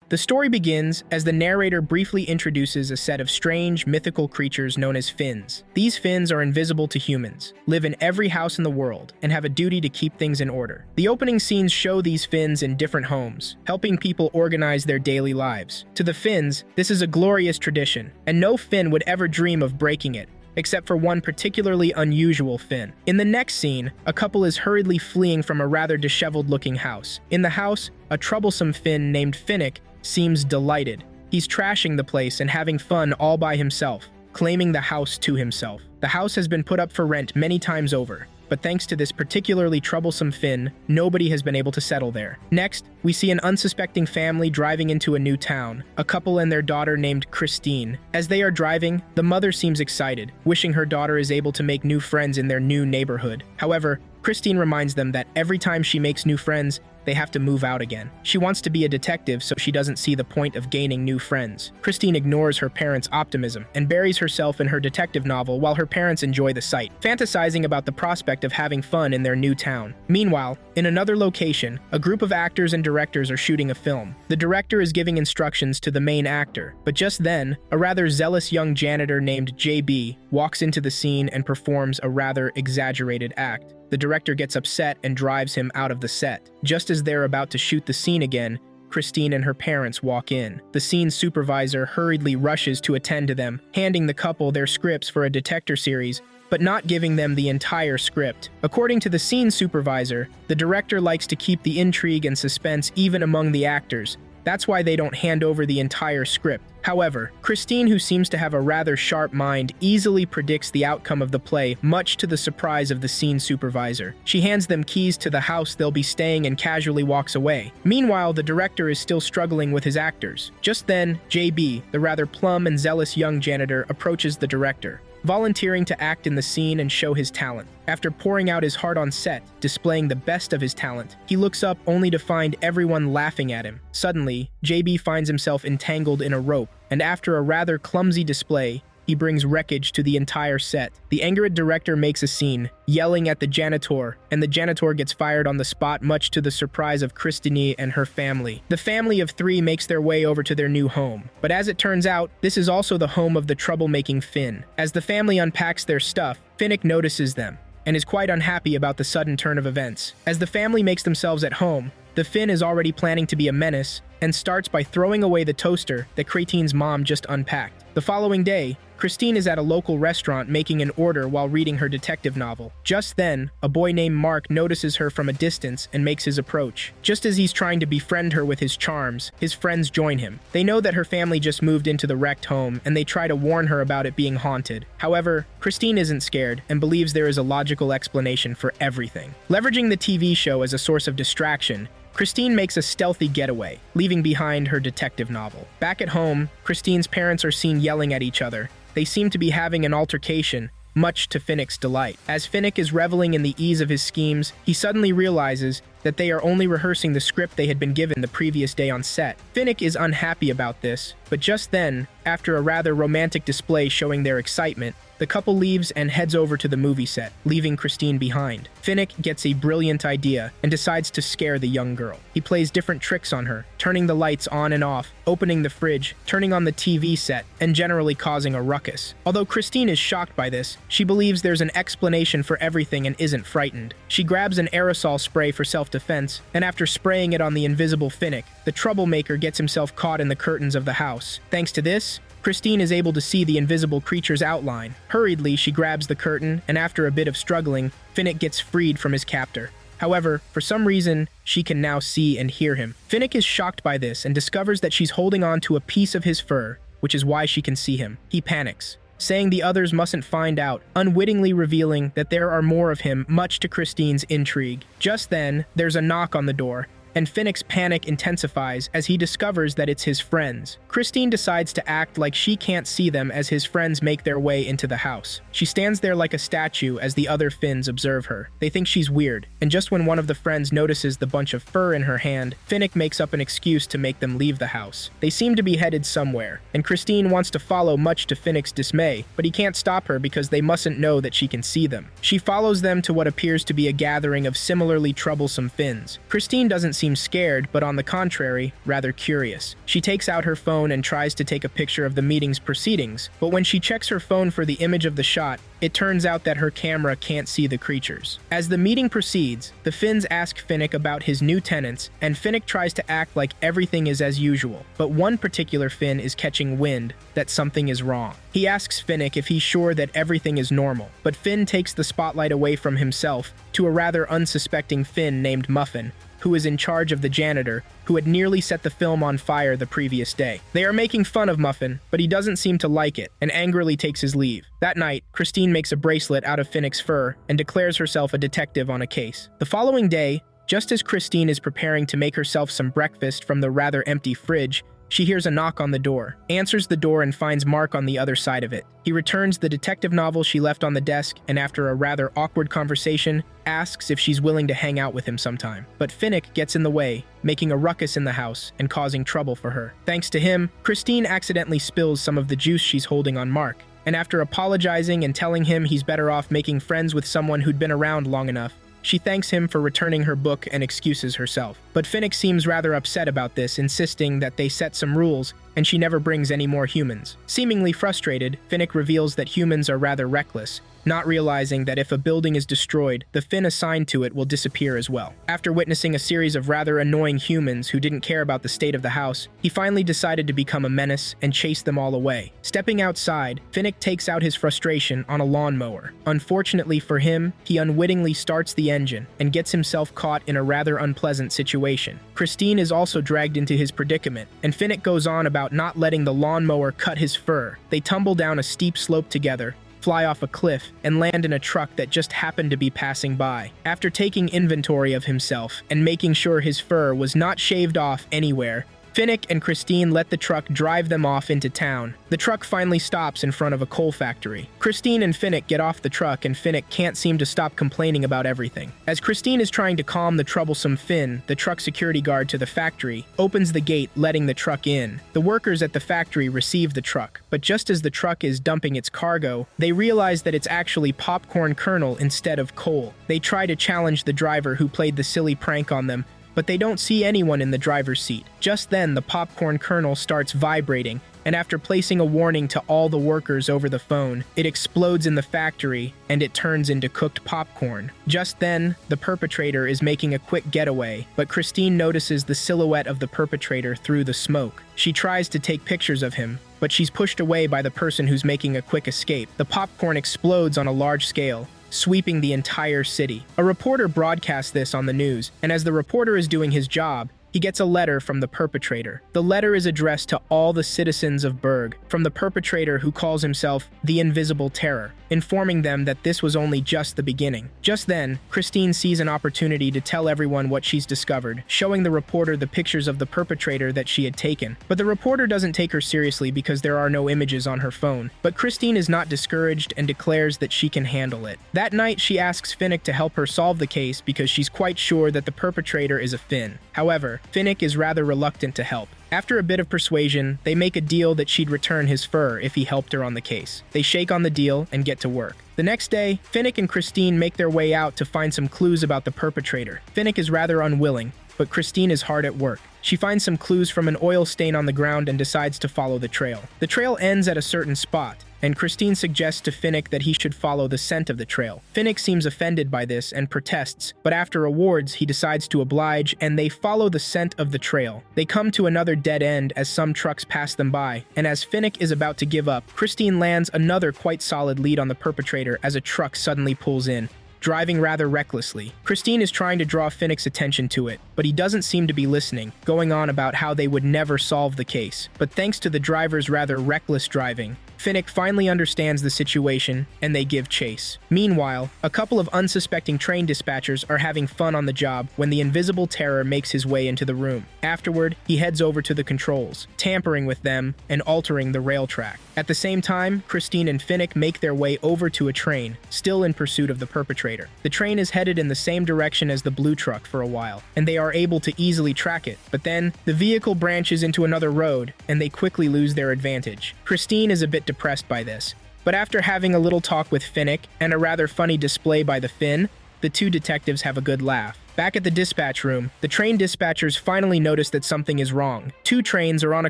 The story begins as the narrator briefly introduces a set of strange, mythical creatures known as Finns. These Finns are invisible to humans, live in every house in the world, and have a duty to keep things in order. The opening scenes show these Finns in different homes, helping people organize their daily lives. To the Finns, this is a glorious tradition, and no Finn would ever dream of breaking it, except for one particularly unusual Finn. In the next scene, a couple is hurriedly fleeing from a rather disheveled-looking house. In the house, a troublesome Finn named Finnick seems delighted. He's trashing the place and having fun all by himself, claiming the house to himself. The house has been put up for rent many times over, but thanks to this particularly troublesome Finn, nobody has been able to settle there. Next, we see an unsuspecting family driving into a new town, a couple and their daughter named Christine. As they are driving, the mother seems excited, wishing her daughter is able to make new friends in their new neighborhood. However, Christine reminds them that every time she makes new friends, they have to move out again. She wants to be a detective, so she doesn't see the point of gaining new friends. Christine ignores her parents' optimism and buries herself in her detective novel while her parents enjoy the sight, fantasizing about the prospect of having fun in their new town. Meanwhile, in another location, a group of actors and directors are shooting a film. The director is giving instructions to the main actor, but just then, a rather zealous young janitor named JB walks into the scene and performs a rather exaggerated act. The director gets upset and drives him out of the set. Just as they're about to shoot the scene again, Christine and her parents walk in. The scene supervisor hurriedly rushes to attend to them, handing the couple their scripts for a detector series, but not giving them the entire script. According to the scene supervisor, the director likes to keep the intrigue and suspense even among the actors. That's why they don't hand over the entire script. However, Christine, who seems to have a rather sharp mind, easily predicts the outcome of the play, much to the surprise of the scene supervisor. She hands them keys to the house they'll be staying and casually walks away. Meanwhile, the director is still struggling with his actors. Just then, JB, the rather plump and zealous young janitor, approaches the director, volunteering to act in the scene and show his talent. After pouring out his heart on set, displaying the best of his talent, he looks up only to find everyone laughing at him. Suddenly, JB finds himself entangled in a rope, and after a rather clumsy display, he brings wreckage to the entire set. The angered director makes a scene, yelling at the janitor, and the janitor gets fired on the spot, much to the surprise of Christine and her family. The family of three makes their way over to their new home, but as it turns out, this is also the home of the troublemaking Finn. As the family unpacks their stuff, Finnick notices them, and is quite unhappy about the sudden turn of events. As the family makes themselves at home, the Finn is already planning to be a menace, and starts by throwing away the toaster that Christine's mom just unpacked. The following day, Christine is at a local restaurant making an order while reading her detective novel. Just then, a boy named Mark notices her from a distance and makes his approach. Just as he's trying to befriend her with his charms, his friends join him. They know that her family just moved into the wrecked home, and they try to warn her about it being haunted. However, Christine isn't scared and believes there is a logical explanation for everything. Leveraging the TV show as a source of distraction, Christine makes a stealthy getaway, leaving behind her detective novel. Back at home, Christine's parents are seen yelling at each other. They seem to be having an altercation, much to Finnick's delight. As Finnick is reveling in the ease of his schemes, he suddenly realizes that they are only rehearsing the script they had been given the previous day on set. Finnick is unhappy about this, but just then, after a rather romantic display showing their excitement, the couple leaves and heads over to the movie set, leaving Christine behind. Finnick gets a brilliant idea and decides to scare the young girl. He plays different tricks on her, turning the lights on and off, opening the fridge, turning on the TV set, and generally causing a ruckus. Although Christine is shocked by this, she believes there's an explanation for everything and isn't frightened. She grabs an aerosol spray for self-defense, and after spraying it on the invisible Finnick, the troublemaker gets himself caught in the curtains of the house. Thanks to this, Christine is able to see the invisible creature's outline. Hurriedly, she grabs the curtain, and after a bit of struggling, Finnick gets freed from his captor. However, for some reason, she can now see and hear him. Finnick is shocked by this and discovers that she's holding on to a piece of his fur, which is why she can see him. He panics, saying the others mustn't find out, unwittingly revealing that there are more of him, much to Christine's intrigue. Just then, there's a knock on the door, and Finnick's panic intensifies as he discovers that it's his friends. Christine decides to act like she can't see them as his friends make their way into the house. She stands there like a statue as the other Finns observe her. They think she's weird, and just when one of the friends notices the bunch of fur in her hand, Finnick makes up an excuse to make them leave the house. They seem to be headed somewhere, and Christine wants to follow, much to Finnick's dismay, but he can't stop her because they mustn't know that she can see them. She follows them to what appears to be a gathering of similarly troublesome Finns. Christine doesn't seem scared, but on the contrary, rather curious. She takes out her phone and tries to take a picture of the meeting's proceedings, but when she checks her phone for the image of the shot, it turns out that her camera can't see the creatures. As the meeting proceeds, the Finns ask Finnick about his new tenants, and Finnick tries to act like everything is as usual. But one particular Finn is catching wind that something is wrong. He asks Finnick if he's sure that everything is normal, but Finn takes the spotlight away from himself to a rather unsuspecting Finn named Muffin, who is in charge of the janitor, who had nearly set the film on fire the previous day. They are making fun of Muffin, but he doesn't seem to like it, and angrily takes his leave. That night, Christine makes a bracelet out of Finnick's fur and declares herself a detective on a case. The following day, just as Christine is preparing to make herself some breakfast from the rather empty fridge, she hears a knock on the door, answers the door and finds Mark on the other side of it. He returns the detective novel she left on the desk and after a rather awkward conversation, asks if she's willing to hang out with him sometime. But Finnick gets in the way, making a ruckus in the house and causing trouble for her. Thanks to him, Christine accidentally spills some of the juice she's holding on Mark, and after apologizing and telling him he's better off making friends with someone who'd been around long enough, she thanks him for returning her book and excuses herself. But Finnick seems rather upset about this, insisting that they set some rules and she never brings any more humans. Seemingly frustrated, Finnick reveals that humans are rather reckless, not realizing that if a building is destroyed, the Finn assigned to it will disappear as well. After witnessing a series of rather annoying humans who didn't care about the state of the house, he finally decided to become a menace and chase them all away. Stepping outside, Finnick takes out his frustration on a lawnmower. Unfortunately for him, he unwittingly starts the engine and gets himself caught in a rather unpleasant situation. Christine is also dragged into his predicament, and Finnick goes on about not letting the lawnmower cut his fur. They tumble down a steep slope together, fly off a cliff, and land in a truck that just happened to be passing by. After taking inventory of himself and making sure his fur was not shaved off anywhere, Finnick and Christine let the truck drive them off into town. The truck finally stops in front of a coal factory. Christine and Finnick get off the truck and Finnick can't seem to stop complaining about everything. As Christine is trying to calm the troublesome Finn, the truck security guard to the factory opens the gate, letting the truck in. The workers at the factory receive the truck, but just as the truck is dumping its cargo, they realize that it's actually popcorn kernel instead of coal. They try to challenge the driver who played the silly prank on them, but they don't see anyone in the driver's seat. Just then, the popcorn kernel starts vibrating, and after placing a warning to all the workers over the phone, it explodes in the factory, and it turns into cooked popcorn. Just then, the perpetrator is making a quick getaway, but Christine notices the silhouette of the perpetrator through the smoke. She tries to take pictures of him, but she's pushed away by the person who's making a quick escape. The popcorn explodes on a large scale, sweeping the entire city. A reporter broadcasts this on the news, and as the reporter is doing his job, he gets a letter from the perpetrator. The letter is addressed to all the citizens of Berg, from the perpetrator who calls himself the Invisible Terror, informing them that this was only just the beginning. Just then, Christine sees an opportunity to tell everyone what she's discovered, showing the reporter the pictures of the perpetrator that she had taken. But the reporter doesn't take her seriously because there are no images on her phone. But Christine is not discouraged and declares that she can handle it. That night, she asks Finnick to help her solve the case because she's quite sure that the perpetrator is a Finn. However, Finnick is rather reluctant to help. After a bit of persuasion, they make a deal that she'd return his fur if he helped her on the case. They shake on the deal and get to work. The next day, Finnick and Christine make their way out to find some clues about the perpetrator. Finnick is rather unwilling, but Christine is hard at work. She finds some clues from an oil stain on the ground and decides to follow the trail. The trail ends at a certain spot, and Christine suggests to Finnick that he should follow the scent of the trail. Finnick seems offended by this and protests, but after awards, he decides to oblige, and they follow the scent of the trail. They come to another dead end as some trucks pass them by, and as Finnick is about to give up, Christine lands another quite solid lead on the perpetrator as a truck suddenly pulls in, driving rather recklessly. Christine is trying to draw Finnick's attention to it, but he doesn't seem to be listening, going on about how they would never solve the case. But thanks to the driver's rather reckless driving, Finnick finally understands the situation, and they give chase. Meanwhile, a couple of unsuspecting train dispatchers are having fun on the job when the Invisible Terror makes his way into the room. Afterward, he heads over to the controls, tampering with them and altering the rail track. At the same time, Christine and Finnick make their way over to a train, still in pursuit of the perpetrator. The train is headed in the same direction as the blue truck for a while, and they are able to easily track it. But then, the vehicle branches into another road, and they quickly lose their advantage. Christine is a bit depressed by this, but after having a little talk with Finnick and a rather funny display by the Finn, the two detectives have a good laugh. Back at the dispatch room, the train dispatchers finally notice that something is wrong. Two trains are on a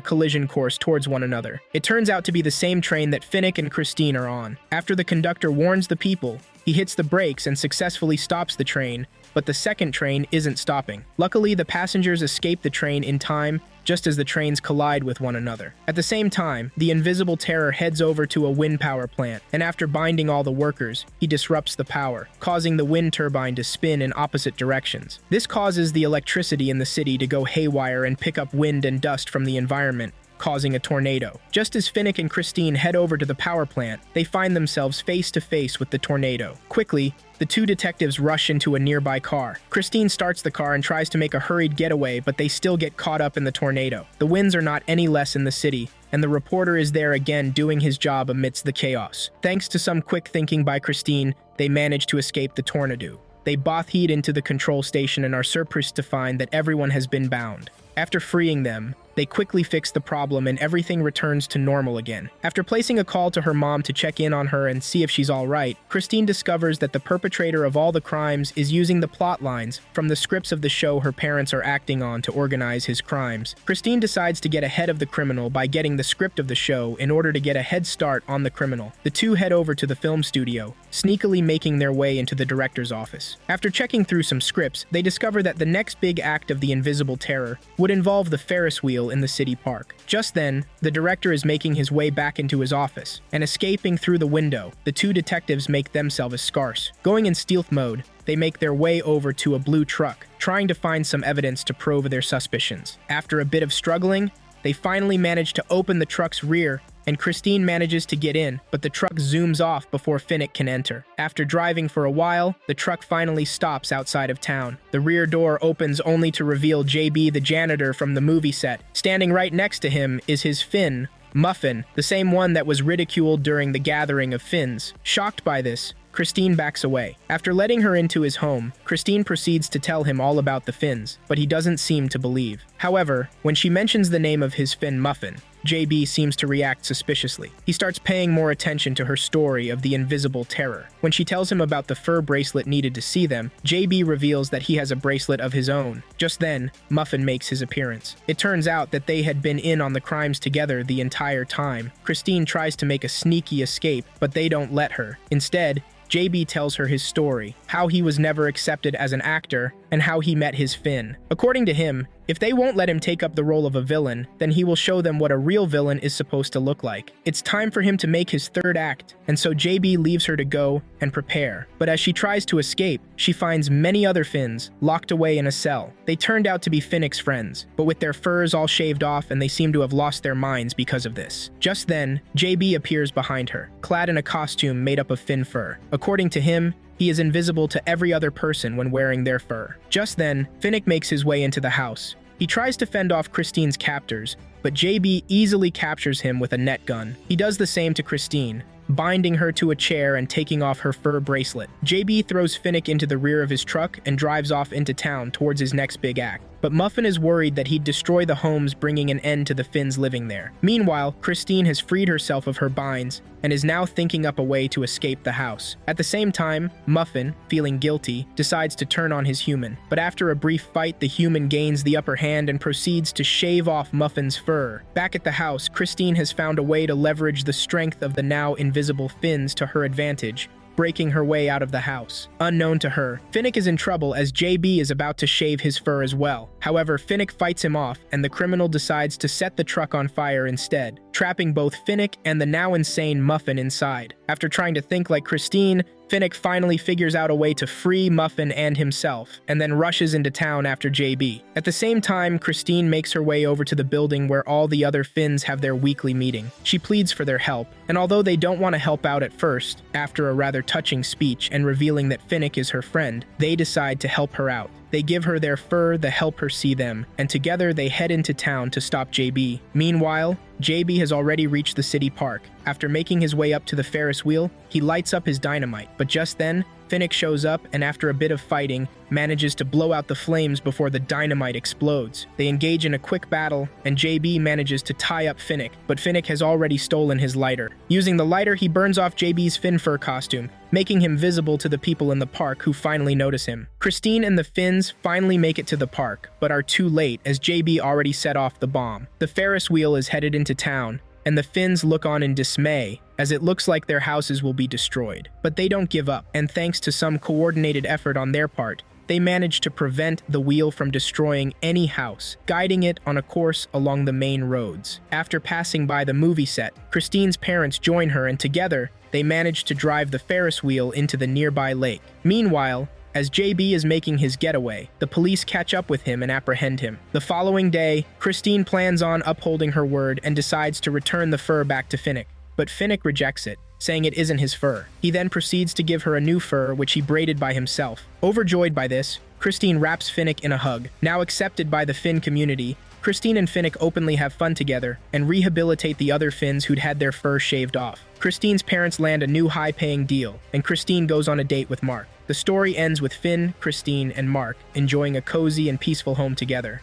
collision course towards one another. It turns out to be the same train that Finnick and Christine are on. After the conductor warns the people, he hits the brakes and successfully stops the train, but the second train isn't stopping. Luckily, the passengers escape the train in time, just as the trains collide with one another. At the same time, the invisible terror heads over to a wind power plant, and after binding all the workers, he disrupts the power, causing the wind turbine to spin in opposite directions. This causes the electricity in the city to go haywire and pick up wind and dust from the environment, causing a tornado. Just as Finnick and Christine head over to the power plant, they find themselves face to face with the tornado. Quickly, the two detectives rush into a nearby car. Christine starts the car and tries to make a hurried getaway, but they still get caught up in the tornado. The winds are not any less in the city, and the reporter is there again doing his job amidst the chaos. Thanks to some quick thinking by Christine, they manage to escape the tornado. They both head into the control station and are surprised to find that everyone has been bound. After freeing them, they quickly fix the problem and everything returns to normal again. After placing a call to her mom to check in on her and see if she's alright, Christine discovers that the perpetrator of all the crimes is using the plot lines from the scripts of the show her parents are acting on to organize his crimes. Christine decides to get ahead of the criminal by getting the script of the show in order to get a head start on the criminal. The two head over to the film studio, sneakily making their way into the director's office. After checking through some scripts, they discover that the next big act of the invisible terror would involve the Ferris wheel in the city park. Just then, the director is making his way back into his office, and escaping through the window, the two detectives make themselves scarce. Going in stealth mode, they make their way over to a blue truck, trying to find some evidence to prove their suspicions. After a bit of struggling, they finally manage to open the truck's rear, and Christine manages to get in, but the truck zooms off before Finnick can enter. After driving for a while, the truck finally stops outside of town. The rear door opens only to reveal JB, the janitor from the movie set. Standing right next to him is his Finn, Muffin, the same one that was ridiculed during the gathering of Finns. Shocked by this, Christine backs away. After letting her into his home, Christine proceeds to tell him all about the Finns, but he doesn't seem to believe. However, when she mentions the name of his Finn Muffin, JB seems to react suspiciously. He starts paying more attention to her story of the invisible terror. When she tells him about the fur bracelet needed to see them, JB reveals that he has a bracelet of his own. Just then, Muffin makes his appearance. It turns out that they had been in on the crimes together the entire time. Christine tries to make a sneaky escape, but they don't let her. Instead, JB tells her his story, how he was never accepted as an actor, and how he met his Finn. According to him, if they won't let him take up the role of a villain, then he will show them what a real villain is supposed to look like. It's time for him to make his third act, and so JB leaves her to go and prepare. But as she tries to escape, she finds many other Finns locked away in a cell. They turned out to be Finnick's friends, but with their furs all shaved off, and they seem to have lost their minds because of this. Just then, JB appears behind her, clad in a costume made up of Finn fur. According to him, he is invisible to every other person when wearing their fur. Just then, Finnick makes his way into the house. He tries to fend off Christine's captors, but JB easily captures him with a net gun. He does the same to Christine, binding her to a chair and taking off her fur bracelet. JB throws Finnick into the rear of his truck and drives off into town towards his next big act. But Muffin is worried that he'd destroy the homes, bringing an end to the Finns living there. Meanwhile, Christine has freed herself of her binds and is now thinking up a way to escape the house. At the same time, Muffin, feeling guilty, decides to turn on his human. But after a brief fight, the human gains the upper hand and proceeds to shave off Muffin's fur. Back at the house, Christine has found a way to leverage the strength of the now invisible Finns to her advantage, breaking her way out of the house. Unknown to her, Finnick is in trouble as JB is about to shave his fur as well. However, Finnick fights him off, and the criminal decides to set the truck on fire instead, trapping both Finnick and the now insane Muffin inside. After trying to think like Christine, Finnick finally figures out a way to free Muffin and himself, and then rushes into town after JB. At the same time, Christine makes her way over to the building where all the other Finns have their weekly meeting. She pleads for their help, and although they don't want to help out at first, after a rather touching speech and revealing that Finnick is her friend, they decide to help her out. They give her their fur to help her see them, and together they head into town to stop JB. Meanwhile, JB has already reached the city park. After making his way up to the Ferris wheel, he lights up his dynamite, but just then, Finnick shows up and after a bit of fighting, manages to blow out the flames before the dynamite explodes. They engage in a quick battle, and JB manages to tie up Finnick, but Finnick has already stolen his lighter. Using the lighter, he burns off JB's Finn fur costume, making him visible to the people in the park who finally notice him. Christine and the Finns finally make it to the park, but are too late as JB already set off the bomb. The Ferris wheel is headed into town, and the Finns look on in dismay as it looks like their houses will be destroyed. But they don't give up, and thanks to some coordinated effort on their part, they manage to prevent the wheel from destroying any house, guiding it on a course along the main roads. After passing by the movie set, Christine's parents join her and together, they manage to drive the Ferris wheel into the nearby lake. Meanwhile, as JB is making his getaway, the police catch up with him and apprehend him. The following day, Christine plans on upholding her word and decides to return the fur back to Finnick. But Finnick rejects it, saying it isn't his fur. He then proceeds to give her a new fur, which he braided by himself. Overjoyed by this, Christine wraps Finnick in a hug. Now accepted by the Finn community, Christine and Finnick openly have fun together and rehabilitate the other Finns who'd had their fur shaved off. Christine's parents land a new high-paying deal, and Christine goes on a date with Mark. The story ends with Finn, Christine, and Mark enjoying a cozy and peaceful home together.